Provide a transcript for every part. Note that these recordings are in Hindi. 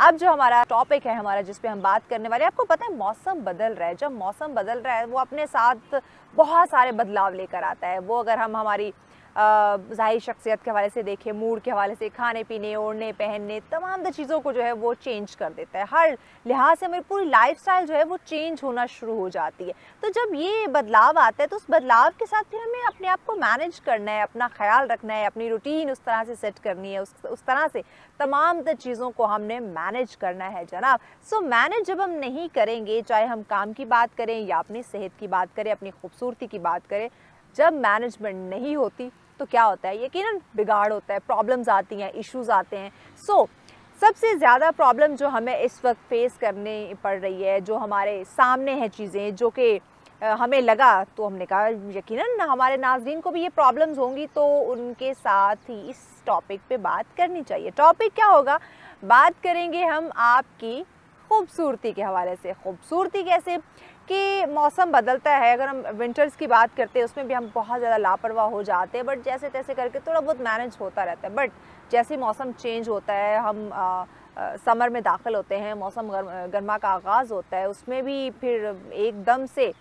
अब जो हमारा टॉपिक है हमारा जिस पे हम बात करने वाले हैं, आपको पता है मौसम बदल रहा है। जब मौसम बदल रहा है वो अपने साथ बहुत सारे बदलाव लेकर आता है। वो अगर हम हमारी ज़ाहिर शख्सियत के हवाले से देखें, मूड के हवाले से, खाने पीने, ओढ़ने पहनने, तमाम चीज़ों को जो है वो चेंज कर देता है। हर लिहाज से हमारी पूरी लाइफस्टाइल जो है वो चेंज होना शुरू हो जाती है। तो जब ये बदलाव आता है तो उस बदलाव के साथ फिर हमें अपने आप को मैनेज करना है, अपना ख्याल रखना है, अपनी रूटीन उस तरह से सेट करनी है, उस तरह से तमाम चीज़ों को हमने मैनेज करना है जनाब। सो मैनेज जब हम नहीं करेंगे, चाहे हम काम की बात करें या अपनी सेहत की बात करें, अपनी खूबसूरती की बात करें, जब मैनेजमेंट नहीं होती तो क्या होता है, यकीनन बिगाड़ होता है, प्रॉब्लम्स आती हैं, इश्यूज आते हैं। सो सबसे ज़्यादा प्रॉब्लम जो हमें इस वक्त फेस करने पड़ रही है, जो हमारे सामने हैं चीज़ें जो कि हमें लगा, तो हमने कहा यकीनन हमारे नाज़रीन को भी ये प्रॉब्लम्स होंगी, तो उनके साथ ही इस टॉपिक पे बात करनी चाहिए। टॉपिक क्या होगा? बात करेंगे हम आपकी खूबसूरती के हवाले से। खूबसूरती कैसे कि मौसम बदलता है, अगर हम विंटर्स की बात करते हैं उसमें भी हम बहुत ज़्यादा लापरवाह हो जाते हैं, बट जैसे तैसे करके थोड़ा बहुत मैनेज होता रहता है। बट जैसे ही मौसम चेंज होता है, हम समर में दाखिल होते हैं, मौसम गर्मा का आगाज़ होता है, उसमें भी फिर एकदम से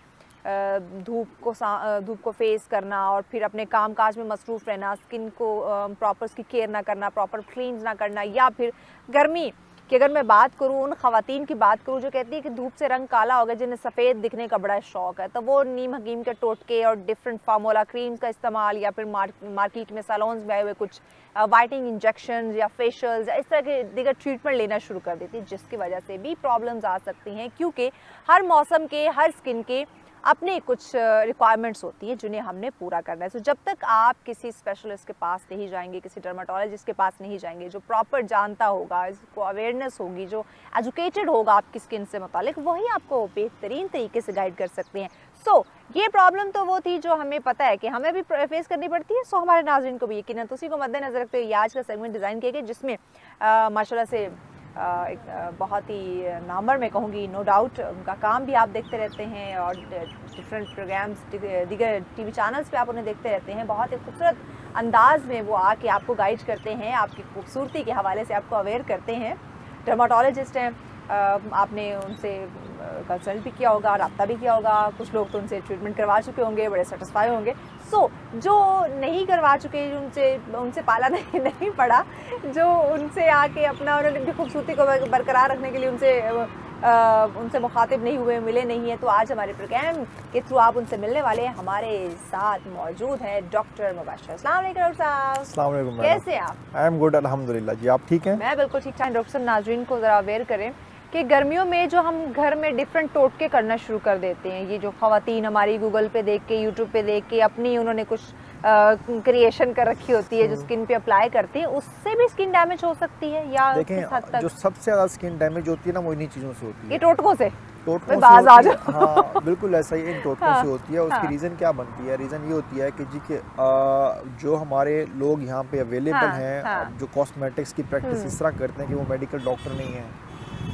धूप को फेस करना और फिर अपने काम काज में मसरूफ़ रहना, स्किन को प्रॉपर उसकी केयर ना करना, प्रॉपर क्लीन्स ना करना, या फिर गर्मी कि अगर मैं बात करूँ उन ख़वातीन की बात करूँ जो कहती है कि धूप से रंग काला हो गया, जिन्हें सफ़ेद दिखने का बड़ा शौक़ है, तो वो नीम हकीम के टोटके और डिफरेंट फार्मूला क्रीम्स का इस्तेमाल, या फिर मार्केट में सैलून्स में आए हुए कुछ वाइटनिंग इंजेक्शन या फेशियल्स या इस तरह के दीगर ट्रीटमेंट लेना शुरू कर देती है, जिसकी वजह से भी प्रॉब्लम्स आ सकती हैं। क्योंकि हर मौसम के, हर स्किन के अपने कुछ रिक्वायरमेंट्स होती हैं जिन्हें हमने पूरा करना है। सो जब तक आप किसी स्पेशलिस्ट के पास नहीं जाएंगे, किसी डर्माटोलॉजिस्ट के पास नहीं जाएंगे जो प्रॉपर जानता होगा, इसको अवेयरनेस होगी, जो एजुकेटेड होगा आपकी स्किन से मुतालिक, वही आपको बेहतरीन तरीके से गाइड कर सकते हैं। सो ये प्रॉब्लम तो वो थी जो हमें पता है कि हमें भी फेस करनी पड़ती है, सो हमारे नाज़रीन को भी यकीनन। तो उसी को मद्देनज़र रखते हुए आज का सेगमेंट डिज़ाइन किया गया, जिसमें माशाल्लाह से एक बहुत ही नामवर मैं कहूँगी, नो डाउट उनका काम भी आप देखते रहते हैं और डिफरेंट प्रोग्राम्स दीगर टीवी चैनल्स पे आप उन्हें देखते रहते हैं। बहुत ही खूबसूरत अंदाज में वो आके आपको गाइड करते हैं, आपकी खूबसूरती के हवाले से आपको अवेयर करते हैं। डर्माटोलॉजिस्ट हैं, आपने उनसे कंसल्ट भी किया होगा, रब्ता भी किया होगा, कुछ लोग तो उनसे ट्रीटमेंट करवा चुके होंगे, बड़े सेटिस्फाई होंगे। सो जो नहीं करवा चुके, उनसे पाला नहीं पड़ा, जो उनसे आके अपना उन्होंने खूबसूरती को बरकरार रखने के लिए उनसे मुखातिब नहीं हुए, मिले नहीं है, तो आज हमारे प्रोग्राम के थ्रू आप उनसे मिलने वाले हैं। हमारे साथ मौजूद है डॉक्टर मुबशर। अस्सलाम वालेकुम डॉक्टर साहब। अस्सलाम वालेकुम। कैसे हैं आप? आई एम गुड अल्हम्दुलिल्लाह। जी आप ठीक हैं? मैं बिल्कुल ठीक ठाक। डॉक्टर साहब नाज़रीन को ज़रा अवेयर करें कि गर्मियों में जो हम घर में डिफरेंट टोटके करना शुरू कर देते हैं, ये जो ख़वातीन हमारी गूगल पे देख के, यूट्यूब पे देख के अपनी उन्होंने कुछ क्रिएशन कर रखी होती है जो स्किन पे अप्लाई करती है, उससे भी स्किन डैमेज हो सकती है या देखें, जो सबसे ज़्यादा स्किन डैमेज होती है ना, वो इन्हीं चीज़ों से होती है। ये टोटकों से बाज आ जाओ। हाँ बिल्कुल ऐसा ही इन टोटकों हाँ, से होती है। उसकी हाँ, रीज़न क्या बनती है? रीज़न ये होती है कि जी के जो हमारे लोग यहाँ पे अवेलेबल हैं, जो कॉस्मेटिक्स की प्रैक्टिस इस तरह करते हैं कि वो मेडिकल डॉक्टर नहीं हैं,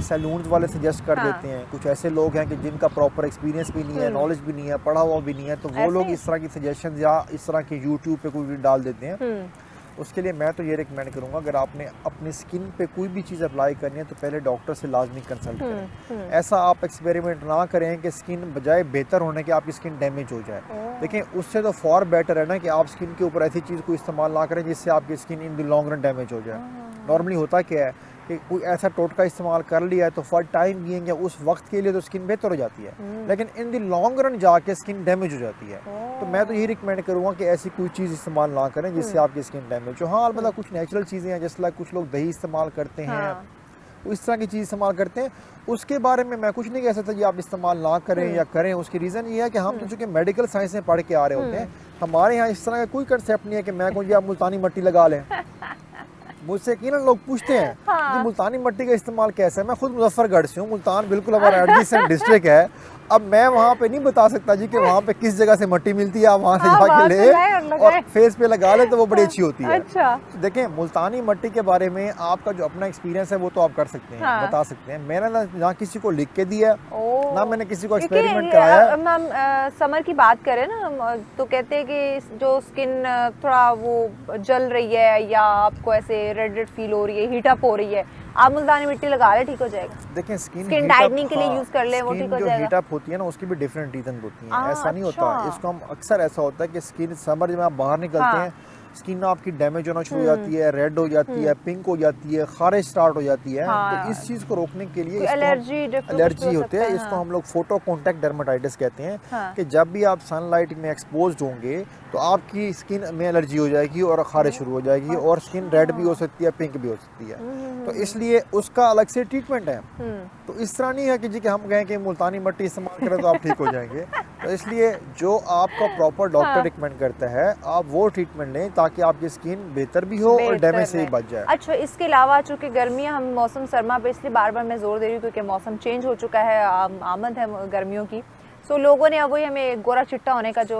सैलून्स वाले सजेस्ट कर देते हैं। कुछ ऐसे लोग हैं कि जिनका प्रॉपर एक्सपीरियंस भी नहीं है, नॉलेज भी नहीं है, पढ़ा हुआ भी नहीं है, तो वो लोग इस तरह की सजेशन या इस तरह के यूट्यूब पे कोई भी डाल देते हैं। उसके लिए मैं तो ये रिकमेंड करूँगा, अगर आपने अपनी स्किन पे कोई भी चीज़ अप्लाई करनी है तो पहले डॉक्टर से लाजमी कंसल्ट करें। ऐसा आप एक्सपेरिमेंट ना करें कि स्किन बजाय बेहतर होने के आपकी स्किन डैमेज हो जाए। देखिए उससे तो फॉर बेटर है ना कि आप स्किन के ऊपर ऐसी चीज़ को इस्तेमाल ना करें जिससे आपकी skin in the long run damage हो जाए। नॉर्मली होता क्या है कि कोई ऐसा टोटका इस्तेमाल कर लिया है तो फॉर टाइम बीइंग या उस वक्त के लिए तो स्किन बेहतर हो जाती है, लेकिन इन द लॉन्ग रन जाके स्किन डैमेज हो जाती है। तो मैं तो यही रिकमेंड करूँगा कि ऐसी कोई चीज़ इस्तेमाल ना करें जिससे आपकी स्किन डैमेज हो। हाँ अलबत्ता कुछ नेचुरल चीज़ें हैं, जैसे कुछ लोग दही इस्तेमाल करते हैं, इस तरह की चीज़ इस्तेमाल करते हैं, उसके बारे में मैं कुछ नहीं कह सकता जी आप इस्तेमाल ना करें या करें। उसकी रीज़न ये है कि हम तो चूँकि मेडिकल साइंस में पढ़ के आ रहे होते हैं, हमारे यहाँ इस तरह का कोई कंसेप्ट नहीं है कि मैं कहूँ जी आप मुल्तानी मिट्टी लगा लें। मुझसे यकीनन लोग पूछते हैं कि मुल्तानी मिट्टी का इस्तेमाल कैसे है। मैं खुद मुजफ्फरगढ़ से हूँ, मुल्तान बिल्कुल हमारा एडजेसेंट डिस्ट्रिक्ट है। अब मैं वहाँ पे नहीं बता सकता जी कि वहाँ पे किस जगह से मिट्टी मिलती है, आप वहाँ से जाके ले और फेस पे लगा ले तो वो बड़ी अच्छी होती है। अच्छा। तो देखें मुल्तानी मिट्टी के बारे में आपका जो अपना एक्सपीरियंस है वो तो आप कर सकते हैं, बता सकते हैं। मैंने ना किसी को लिख के दिया ना मैंने किसी को एक्सपेरिमेंट कराया। हम समर की बात करें ना तो कहते हैं कि जो स्किन थोड़ा वो जल रही है या आपको ऐसे रेड फील हो रही है, हीट अप हो रही है, आप मुल्तानी मिट्टी लगा ले, ठीक हो जाएगा। देखिए स्किन टाइटनिंग के लिए यूज कर ले, वो ठीक हो जो जाएगा। हीट अप होती है ना उसकी भी डिफरेंट रीजन होती हैं, ऐसा नहीं अच्छा। होता। इसको हम अक्सर ऐसा होता है कि स्किन समर में आप बाहर निकलते हैं, स्किन आपकी डैमेज होना शुरू हो जाती है, रेड हो जाती है, पिंक हो जाती है, खारिश स्टार्ट हो जाती है। तो इस चीज को रोकने के लिए एलर्जी होते हैं, इसको हम लोग फोटो कॉन्टैक्ट डर्मेटाइटिस कहते हैं कि जब भी आप सनलाइट में एक्सपोज्ड होंगे तो आपकी स्किन में एलर्जी हो जाएगी और खारिश शुरू हो जाएगी और स्किन रेड भी हो सकती है, पिंक भी हो सकती है। तो इसलिए उसका अलग से ट्रीटमेंट है। तो इस तरह नहीं है कि जी कि हम कहें कि मुल्तानी मिट्टी इस्तेमाल करें तो आप ठीक हो जाएंगे। तो इसलिए जो आपका प्रॉपर डॉक्टर रिकमेंड करता है आप वो ट्रीटमेंट लें ताकि आपकी स्किन बेहतर भी हो और डैमेज से बच जाए। अच्छा, इसके अलावा चूंकि गर्मियाँ, हम मौसम सरमा पे इसलिए बार बार मैं जोर दे रही हूँ क्योंकि मौसम चेंज हो चुका है, आमद है गर्मियों की। सो लोगों ने अब वही हमें गोरा चिट्टा होने का जो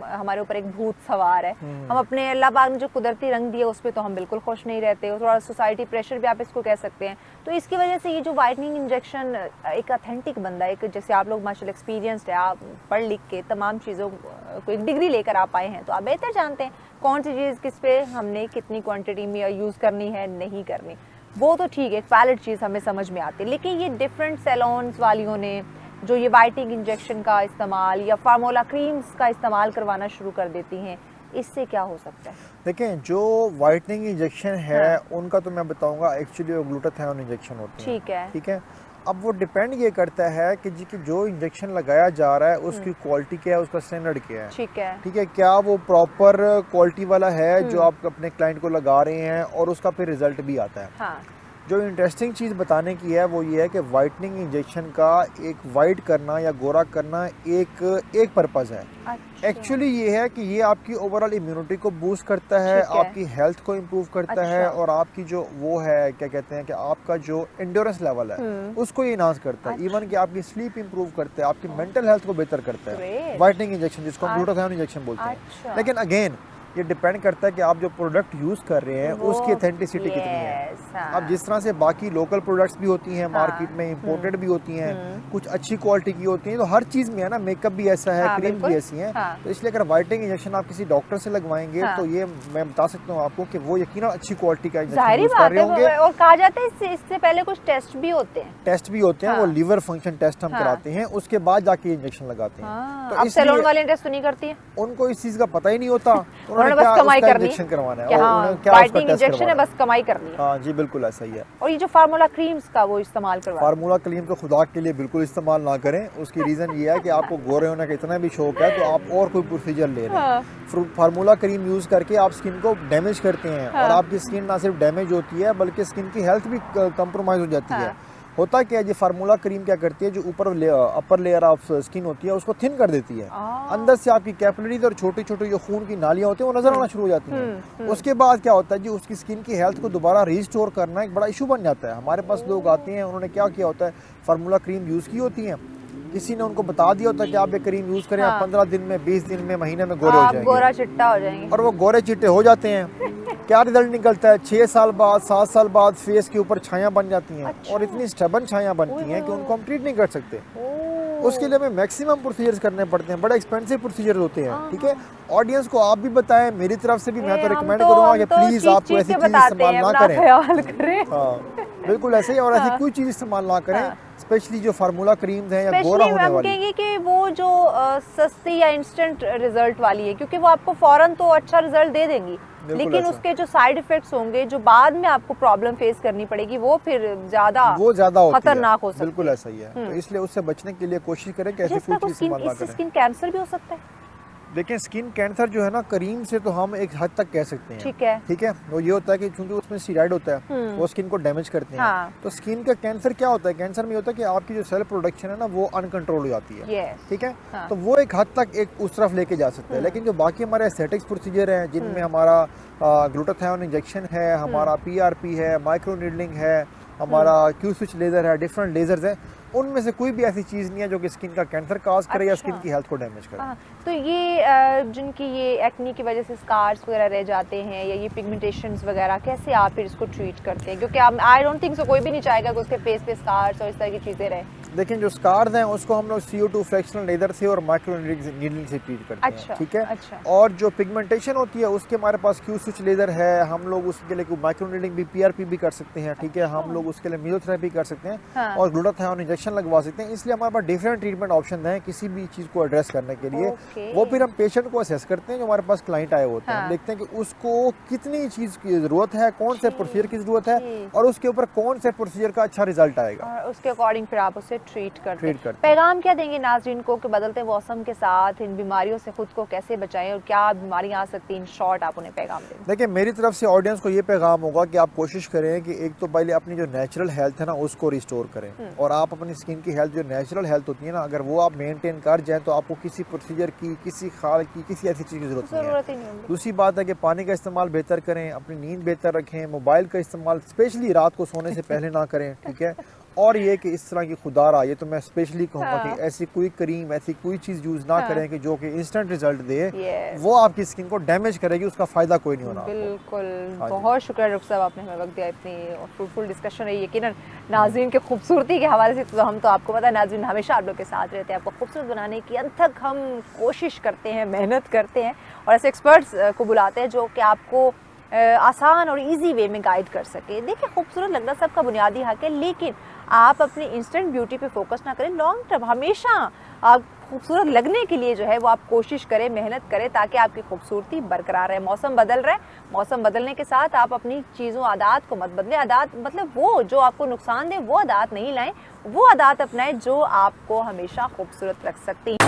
हमारे ऊपर एक भूत सवार है, हम अपने अल्लाह पाक ने जो कुदरती रंग दिया उस पर तो हम बिल्कुल खुश नहीं रहते, थोड़ा सोसाइटी प्रेशर भी आप इसको कह सकते हैं। तो इसकी वजह से ये जो वाइटनिंग इंजेक्शन, एक ऑथेंटिक बंदा, एक जैसे आप लोग माशाल्लाह एक्सपीरियंस्ड है, आप पढ़ लिख के तमाम चीज़ों को एक डिग्री लेकर आप आए हैं, तो आप बेहतर जानते हैं कौन सी चीज़ किस पे हमने कितनी क्वान्टिटी में यूज़ करनी है, नहीं करनी। वो तो ठीक है, एक वैलिड चीज़ हमें समझ में आती है। लेकिन ये डिफरेंट सैलून्स वालियों ने जो ये वाइटनिंग इंजेक्शन का इस्तेमाल या फार्मूला क्रीम्स का इस्तेमाल करवाना शुरू कर देती हैं, इससे क्या हो सकता है? देखें, जो वाइटनिंग इंजेक्शन है उनका तो मैं बताऊंगा एक्चुअली वो ग्लूटाथियोन इंजेक्शन होते हैं। ठीक है, ठीक है। अब वो डिपेंड ये करता है कि जी कि जो इंजेक्शन लगाया जा रहा है उसकी क्वालिटी क्या है, उसका स्टैंडर्ड क्या है। ठीक है, ठीक है, क्या वो प्रॉपर क्वालिटी वाला है जो आप अपने क्लाइंट को लगा रहे हैं और उसका फिर रिजल्ट भी आता है। हाँ। जो इंटरेस्टिंग चीज़ बताने की है वो ये है कि वाइटनिंग इंजेक्शन का एक वाइट करना या गोरा करना एक पर्पज़ है। अच्छा। एक्चुअली ये है कि ये आपकी ओवरऑल इम्यूनिटी को बूस्ट करता है, आपकी हेल्थ को इम्प्रूव करता है और आपकी जो वो है क्या कहते हैं कि आपका जो एंड्योरेंस लेवल है उसको ये इनहांस करता है। इवन कि आपकी स्लीप इंप्रूव करता है, आपकी मेंटल हेल्थ को बेहतर करता है वाइटनिंग इंजेक्शन, जिसको हम ग्लूटाथियोन इंजेक्शन बोलते हैं। लेकिन अगेन ये डिपेंड करता है कि आप जो प्रोडक्ट यूज कर रहे हैं उसकी ऑथेंटिसिटी कितनी है। अब जिस तरह से बाकी लोकल प्रोडक्ट्स भी होती हैं मार्केट में, इंपोर्टेड भी होती हैं, कुछ अच्छी क्वालिटी की होती हैं, तो हर चीज में है ना, मेकअप भी ऐसा है, क्रीम भी ऐसी है। तो इसलिए अगर वाइटनिंग इंजेक्शन आप किसी डॉक्टर से लगवाएंगे तो ये मैं बता सकता हूँ आपको कि वो यकीनन अच्छी क्वालिटी का इंजेक्शन यूज कर रहे होंगे। और कहा जाता है इससे पहले कुछ टेस्ट भी होते हैं, वो लिवर फंक्शन टेस्ट हम कराते हैं, उसके बाद जाके इंजेक्शन लगाते हैं। तो सैलून वाले टेस्ट तो नहीं करती है, उनको इस चीज का पता ही नहीं होता, उन्होंने बस कमाई करनी है, करवाना है, वाइटनिंग इंजेक्शन है, बस कमाई करनी है। हाँ जी, बिल्कुल ऐसा ही है। और ये जो फार्मूला क्रीम्स का वो इस्तेमाल करवा, फार्मूला क्रीम को खुदा के लिए बिल्कुल इस्तेमाल ना करें। उसकी रीजन ये है कि आपको गोरे होने का इतना भी शौक है तो आप और कोई प्रोसीजर ले रहे हैं। फार्मूला क्रीम यूज करके आप स्किन को डैमेज करते हैं और आपकी स्किन ना सिर्फ डैमेज होती है बल्कि स्किन की हेल्थ भी कंप्रोमाइज हो जाती है। होता क्या है, ये फार्मूला क्रीम क्या करती है, जो ऊपर अपर लेयर ऑफ स्किन होती है उसको थिन कर देती है। अंदर से आपकी कैपिलरीज और छोटी छोटी जो खून की नालियां होती हैं वो नजर आना शुरू हो जाती हैं। उसके बाद क्या होता है जी, उसकी स्किन की हेल्थ को दोबारा रिस्टोर करना एक बड़ा इशू बन जाता है। हमारे पास लोग आते हैं, उन्होंने क्या किया होता है, फार्मूला क्रीम यूज की होती है, किसी ने उनको बता दिया होता है कि आप ये क्रीम यूज करें, आप 15 दिन में, 20 दिन में, महीने में गोरे हो जाएंगे, गोरा चिट्टा हो जाएंगे। और वो गोरे चिट्टे हो जाते हैं। क्या रिजल्ट निकलता है, 6 साल बाद, 7 साल बाद फेस के ऊपर छाया बन जाती हैं। और इतनी स्टबन छाया बनती हैं कि उनको हम ट्रीट नहीं कर सकते। उसके लिए हमें मैक्सिमम प्रोसीजर्स करने पड़ते हैं, बड़े एक्सपेंसिव प्रोसीजर होते हैं। ठीक है, ऑडियंस को आप भी बताएं, मेरी तरफ से भी मैं तो रिकमेंड करूंगा कि प्लीज आप ऐसी चीज इस्तेमाल ना करें। हाँ, बिल्कुल ऐसे ही, और ऐसी कोई चीज इस्तेमाल ना करें, स्पेशली जो फार्मूला क्रीम्स हैं या गोरा होने वाली। कहेंगे कि वो जो सस्ती या इंस्टेंट रिजल्ट वाली है, क्योंकि वो आपको फौरन तो अच्छा रिजल्ट दे देंगी, लेकिन उसके जो साइड इफेक्ट्स होंगे, जो बाद में आपको प्रॉब्लम फेस करनी पड़ेगी, वो फिर ज्यादा खतरनाक हो सकती है। बिल्कुल ऐसा ही है। तो इसलिए उससे बचने के लिए कोशिश करें कि ऐसी कोई चीज इस्तेमाल ना करें। स्किन कैंसर भी हो सकता है। देखिए, स्किन कैंसर जो है ना, करीम से तो हम एक हद तक कह सकते हैं। ठीक है, वो ये होता है कि चूंकि उसमें स्टेरॉइड होता है, वो स्किन को डैमेज करते हैं। तो स्किन का कैंसर क्या होता है, कैंसर में होता है कि आपकी जो सेल प्रोडक्शन है ना वो अनकंट्रोल हो जाती है। ठीक है, तो वो एक हद तक एक उस तरफ लेके जा सकता है। लेकिन जो बाकी हमारे एस्थेटिक्स प्रोसीजर हैं, जिनमें हमारा ग्लूटाथियोन इंजेक्शन है, हमारा PRP है, माइक्रो नीडलिंग है, हमारा क्यू स्विच लेजर है, डिफरेंट लेजर्स हैं, उनमें से कोई भी ऐसी चीज़ नहीं है जो कि स्किन का कैंसर काज करे या स्किन की हेल्थ को डैमेज करे। तो ये जिनकी ये एक्नी की वजह से स्कार्स वगैरह रह जाते हैं या ये पिगमेंटेशंस वगैरह, कैसे आप फिर इसको ट्रीट करते हैं? क्योंकि आई डोंट थिंक सो कोई भी नहीं चाहेगा कि उसके फेस पे स्कार्स और इस तरह की चीज़ें रहे। देखिए जो स्कार्स हैं उसको हम लोग CO2 फ्रैक्शनल लेदर से और माइक्रो नीडलिंग से ट्रीट करते हैं, ठीक है। अच्छा। और जो पिगमेंटेशन होती है उसके हमारे पास Q स्विच लेजर है, हम लोग उसके लिए माइक्रो नीडलिंग भी PRP भी कर सकते हैं, ठीक है। हम लोग उसके लिए मेसोथेरेपी कर सकते हैं, हाँ। और ग्लूटाथायोन इंजेक्शन लगवा सकते हैं। इसलिए हमारे पास डिफरेंट ट्रीटमेंट ऑप्शन हैं किसी भी चीज़ को एड्रेस करने के लिए। वो फिर हम पेशेंट को असेस करते हैं, जो हमारे पास क्लाइंट आए होते हैं, हम देखते हैं कि उसको कितनी चीज़ की ज़रूरत है, कौन से प्रोसीजर की ज़रूरत है, और उसके ऊपर कौन से प्रोसीजर का अच्छा रिजल्ट आएगा, और उसके अकॉर्डिंग फिर आप उसे ट्रीट करते हैं। हैं। पैगाम क्या देंगे नाज़रीन को कि बदलते मौसम के साथ इन बीमारियों से खुद को कैसे बचाएं और क्या बीमारियां आ सकती हैं, इन शॉर्ट आप उन्हें पैगाम देंगे? देखिए मेरी तरफ से ऑडियंस को ये पैगाम होगा कि आप कोशिश करें कि एक तो पहले अपनी जो नेचुरल हेल्थ है ना उसको रिस्टोर करें, और आप अपनी स्किन की हेल्थ, जो नेचुरल हेल्थ होती है ना, अगर वो आप मेंटेन कर जाएं तो आपको किसी प्रोसीजर की, किसी खाल की, किसी ऐसी चीज़ की ज़रूरत नहीं है। दूसरी बात है कि पानी का इस्तेमाल बेहतर करें, अपनी नींद बेहतर रखें, मोबाइल का इस्तेमाल स्पेशली रात को सोने से पहले ना करें, ठीक है। और ये कि इस तरह की खुदारा, ये तो मैं स्पेशली कहूँगा कि ऐसी कोई क्रीम, ऐसी कोई चीज़ यूज़ ना करें कि जो कि इंस्टेंट रिजल्ट दे, वो आपकी स्किन को डैमेज करेगी, उसका फ़ायदा कोई नहीं होना। बिल्कुल, बहुत शुक्रिया डॉक्टर साहब, आपने हमें वक्त दिया, इतनी फ्रूटफुल डिस्कशन रही। यकीनन नाज़रीन की खूबसूरती के हवाले से तो हम तो आपको पता है नाज़रीन हमेशा आप लोग के साथ रहते हैं, आपको खूबसूरत बनाने की अनथक हम कोशिश करते हैं, मेहनत करते हैं, और ऐसे एक्सपर्ट्स को बुलाते हैं जो कि आपको आसान और इजी वे में गाइड कर सके। देखिए खूबसूरत लगना सबका बुनियादी हक है, लेकिन आप अपनी इंस्टेंट ब्यूटी पे फोकस ना करें, लॉन्ग टर्म हमेशा आप खूबसूरत लगने के लिए जो है वो आप कोशिश करें, मेहनत करें, ताकि आपकी खूबसूरती बरकरार रहे। मौसम बदल रहा है, मौसम बदलने के साथ आप अपनी चीज़ों, आदात को मत बदलें। आदात मतलब वो जो आपको नुकसान दे वो आदात नहीं लाएं, वो आदात अपनाएं जो आपको हमेशा खूबसूरत रख सकती हैं।